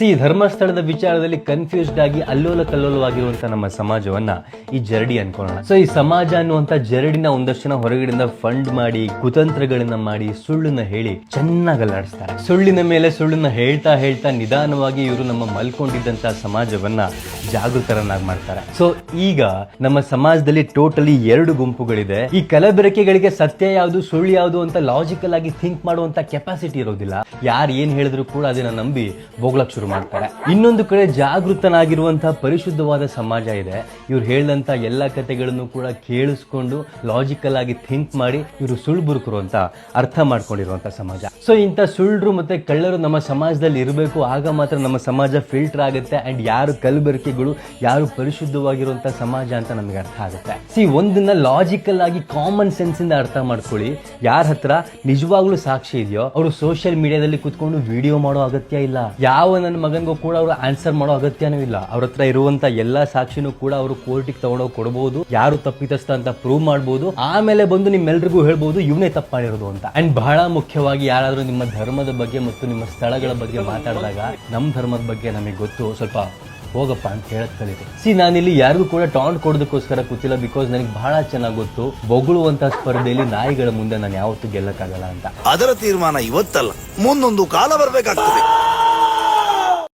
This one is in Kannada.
ಈ ಧರ್ಮಸ್ಥಳದ ವಿಚಾರದಲ್ಲಿ ಕನ್ಫ್ಯೂಸ್ಡ್ ಆಗಿ ಅಲ್ಲೋಲ ಕಲ್ಲೋಲವಾಗಿರುವಂತ ನಮ್ಮ ಸಮಾಜವನ್ನ ಈ ಜರಡಿ ಅನ್ಕೊಳ್ಳೋಣ. ಸೊ ಈ ಸಮಾಜ ಅನ್ನುವಂತ ಜರಡಿನ ಒಂದಷ್ಟು ಜನ ಹೊರಗಡೆಯಿಂದ ಫಂಡ್ ಮಾಡಿ ಕುತಂತ್ರಗಳನ್ನ ಮಾಡಿ ಸುಳ್ಳನ್ನ ಹೇಳಿ ಚೆನ್ನಾಗಿ ಅಲ್ಲಾಡಿಸ್ತಾರೆ. ಸುಳ್ಳಿನ ಮೇಲೆ ಸುಳ್ಳನ್ನ ಹೇಳ್ತಾ ಹೇಳ್ತಾ ನಿಧಾನವಾಗಿ ಇವರು ನಮ್ಮ ಮಲ್ಕೊಂಡಿದ್ದಂತ ಸಮಾಜವನ್ನ ಜಾಗೃತರನ್ನಾಗಿ ಮಾಡ್ತಾರೆ. ಸೊ ಈಗ ನಮ್ಮ ಸಮಾಜದಲ್ಲಿ ಟೋಟಲಿ 2 ಗುಂಪುಗಳಿದೆ. ಈ ಕಲಬೆರಕೆಗಳಿಗೆ ಸತ್ಯ ಯಾವುದು ಸುಳ್ಳು ಯಾವುದು ಅಂತ ಲಾಜಿಕಲ್ ಆಗಿ ಥಿಂಕ್ ಮಾಡುವಂತ ಕೆಪಾಸಿಟಿ ಇರೋದಿಲ್ಲ. ಯಾರು ಏನ್ ಹೇಳಿದ್ರು ಕೂಡ ಅದನ್ನ ನಂಬಿ ಹೋಗ್ಲಕ್ ಶುರು ಮಾಡ್ತಾರೆ. ಇನ್ನೊಂದು ಕಡೆ ಜಾಗೃತನಾಗಿರುವಂತಹ ಪರಿಶುದ್ಧವಾದ ಸಮಾಜ ಇದೆ. ಇವ್ರು ಹೇಳಿದಂತ ಎಲ್ಲಾ ಕಥೆಗಳನ್ನು ಕೂಡ ಕೇಳಿಸ್ಕೊಂಡು ಲಾಜಿಕಲ್ ಆಗಿ ಥಿಂಕ್ ಮಾಡಿ ಇವರು ಸುಳ್ಳು ಬುರುಕರು ಅಂತ ಅರ್ಥ ಮಾಡ್ಕೊಂಡಿರುವಂತ ಸಮಾಜ. ಸೊ ಇಂಥ ಸುಳ್ಳು ಮತ್ತೆ ಕಳ್ಳರು ನಮ್ಮ ಸಮಾಜದಲ್ಲಿ ಇರಬೇಕು. ಆಗ ಮಾತ್ರ ನಮ್ಮ ಸಮಾಜ ಫಿಲ್ಟರ್ ಆಗುತ್ತೆ ಅಂಡ್ ಯಾರು ಕಲಬೆರಕೆಗಳು ಯಾರು ಪರಿಶುದ್ಧವಾಗಿರುವಂತ ಸಮಾಜ ಅಂತ ನಮಗೆ ಅರ್ಥ ಆಗುತ್ತೆ. ಒಂದನ್ನ ಲಾಜಿಕಲ್ ಆಗಿ ಕಾಮನ್ ಸೆನ್ಸ್ ಇಂದ ಅರ್ಥ ಮಾಡ್ಕೊಳ್ಳಿ. ಯಾರ ಹತ್ರ ನಿಜವಾಗ್ಲೂ ಸಾಕ್ಷಿ ಇದೆಯೋ ಅವರು ಸೋಷಿಯಲ್ ಮೀಡಿಯಾದಲ್ಲಿ ಕುತ್ಕೊಂಡು ವಿಡಿಯೋ ಮಾಡೋ ಅಗತ್ಯ ಇಲ್ಲ. ಯಾವ ನನ್ನ ಮಗನಿಗೂ ಕೂಡ ಅವರು ಆನ್ಸರ್ ಮಾಡೋ ಅಗತ್ಯನೂ ಇಲ್ಲ. ಅವ್ರ ಹತ್ರ ಇರುವಂತ ಎಲ್ಲಾ ಸಾಕ್ಷಿನೂ ಕೂಡ ಅವರು ಕೋರ್ಟಿಗೆ ತಗೊಂಡೋಗಿ ಕೊಡಬಹುದು. ಯಾರು ತಪ್ಪಿತಸ್ಥ ಅಂತ ಪ್ರೂವ್ ಮಾಡಬಹುದು. ಆಮೇಲೆ ಬಂದು ನಿಮ್ಮೆಲ್ರಿಗೂ ಹೇಳ್ಬಹುದು ಇವನೇ ತಪ್ಪು ಮಾಡಿರೋದು ಅಂತ. ಅಂಡ್ ಬಹಳ ಮುಖ್ಯವಾಗಿ ಯಾರಾದ್ರೂ ನಿಮ್ಮ ಧರ್ಮದ ಬಗ್ಗೆ ಮತ್ತು ನಿಮ್ಮ ಸ್ಥಳಗಳ ಬಗ್ಗೆ ಮಾತಾಡಿದಾಗ ನಮ್ಮ ಧರ್ಮದ ಬಗ್ಗೆ ನಮಗೆ ಗೊತ್ತು, ಸ್ವಲ್ಪ ಹೋಗಪ್ಪ ಅಂತ ಹೇಳಕ್ ಕಲಿತೆ. ನಾನಿಲ್ಲಿ ಯಾರಿಗೂ ಕೂಡ ಟಾಂಟ್ ಕೊಡೋದಕ್ಕೋಸ್ಕರ ಕೂತಿಲ್ಲ. ಬಿಕಾಸ್ ನನಗೆ ಬಹಳ ಚೆನ್ನಾಗಿ ಗೊತ್ತು ಬೊಗಳುವಂತ ಸ್ಪರ್ಧೆಯಲ್ಲಿ ನಾಯಿಗಳ ಮುಂದೆ ನಾನು ಯಾವತ್ತೂ ಗೆಲ್ಲಕ್ಕಾಗಲ್ಲ ಅಂತ. ಅದರ ತೀರ್ಮಾನ ಇವತ್ತಲ್ಲ, ಮುಂದೊಂದು ಕಾಲ ಬರ್ಬೇಕಾಗ್ತದೆ.